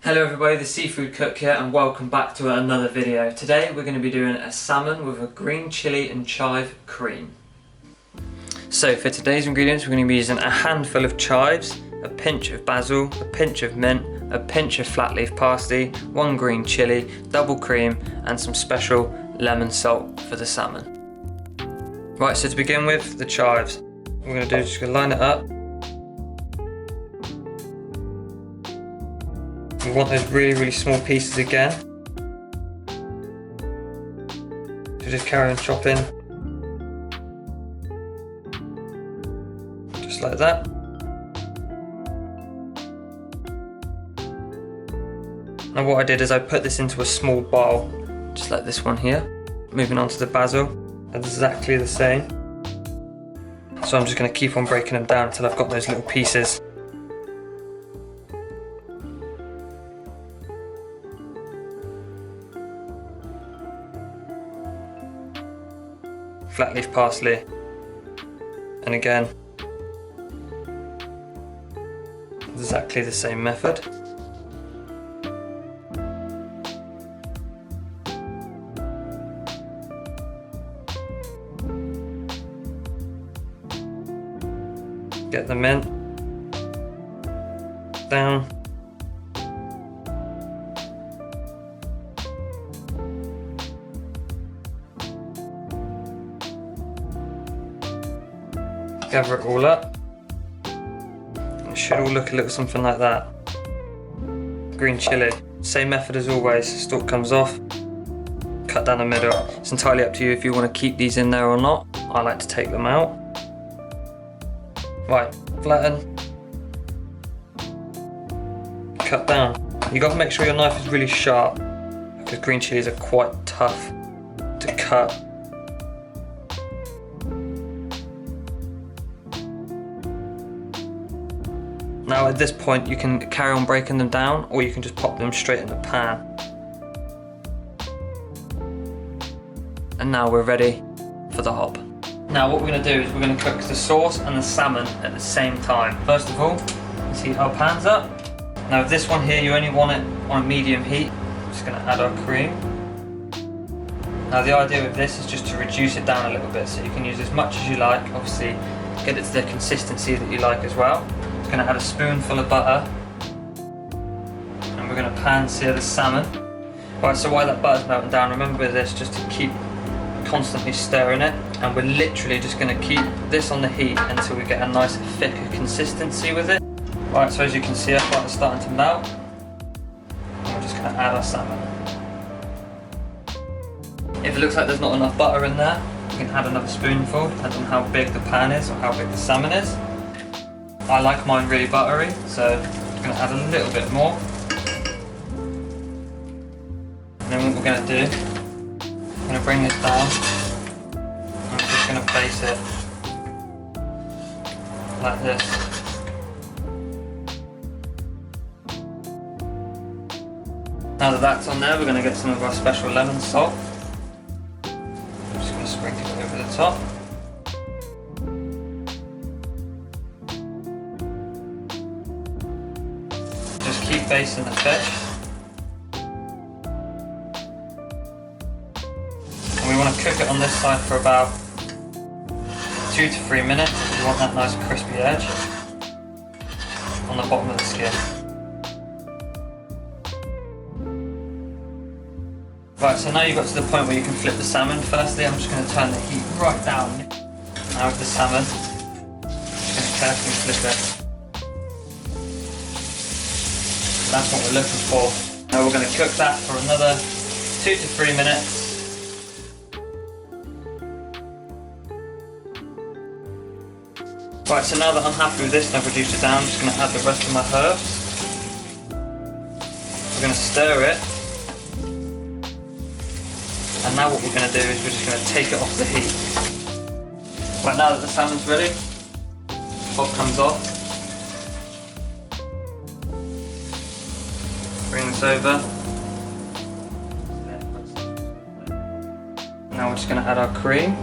Hello everybody, the Seafood Cook here and welcome back to another video. Today we're going to be doing a salmon with a green chili and chive cream. So for today's ingredients we're going to be using a handful of chives, a pinch of basil, a pinch of mint, a pinch of flat leaf parsley, one green chili, double cream and some special lemon salt for the salmon. Right, so to begin with, the chives. What we're going to do is just going to line it up. We want those really small pieces again. So just carry on chopping. Just like that. Now what I did is I put this into a small bowl, just like this one here. Moving on to the basil, exactly the same. So I'm just going to keep on breaking them down until I've got those little pieces. Flat leaf parsley, and again exactly the same method. Get the mint down. Gather it all up. It should all look a little something like that. Green chili, same method as always. Stalk comes off, cut down the middle. It's entirely up to you if you want to keep these in there or not. I like to take them out. Right, flatten, cut down. You got to make sure your knife is really sharp because green chilies are quite tough to cut. Now at this point you can carry on breaking them down or you can just pop them straight in the pan. And now we're ready for the hob. Now what we're going to do is we're going to cook the sauce and the salmon at the same time. First of all, let's heat our pans up. Now with this one here you only want it on a medium heat. I'm just going to add our cream. Now the idea with this is just to reduce it down a little bit so you can use as much as you like. Obviously get it to the consistency that you like as well. Going to add a spoonful of butter and we're going to pan sear the salmon. Right, so while that butter's melting down, remember this just to keep constantly stirring it, and we're literally just going to keep this on the heat until we get a nice thicker consistency with it. Right, so as you can see our butter's starting to melt and we're just going to add our salmon. If it looks like there's not enough butter in there, you can add another spoonful depending on how big the pan is or how big the salmon is. I like mine really buttery, so I'm going to add a little bit more. And then what we're going to do, I'm going to bring this down and I'm just going to place it like this. Now that that's on there, we're going to get some of our special lemon salt. I'm just going to sprinkle it over the top. Keep basting the fish. And we want to cook it on this side for about 2 to 3 minutes if you want that nice crispy edge on the bottom of the skin. Right, so now you've got to the point where you can flip the salmon. Firstly, I'm just going to turn the heat right down. Now with the salmon, I'm just going to carefully flip it. That's what we're looking for. Now we're going to cook that for another 2 to 3 minutes. Right, so now that I'm happy with this and I've reduced it down, I'm just going to add the rest of my herbs. We're going to stir it. And now what we're going to do is we're just going to take it off the heat. Right, now that the salmon's ready, the hob comes off. Bring this over. Now we're just going to add our cream.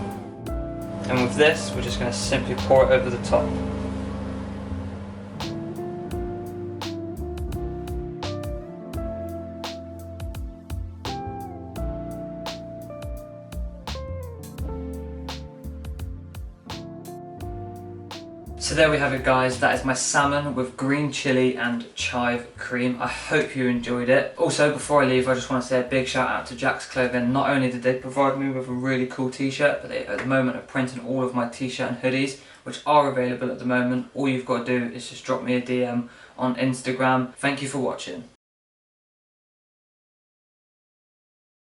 And with this, we're just going to simply pour it over the top. So there we have it guys, that is my salmon with green chilli and chive cream. I hope you enjoyed it. Also before I leave I just want to say a big shout out to Jack's Clothing. Not only did they provide me with a really cool t-shirt, but they at the moment are printing all of my t-shirt and hoodies which are available at the moment. All you've got to do is just drop me a DM on Instagram. Thank you for watching.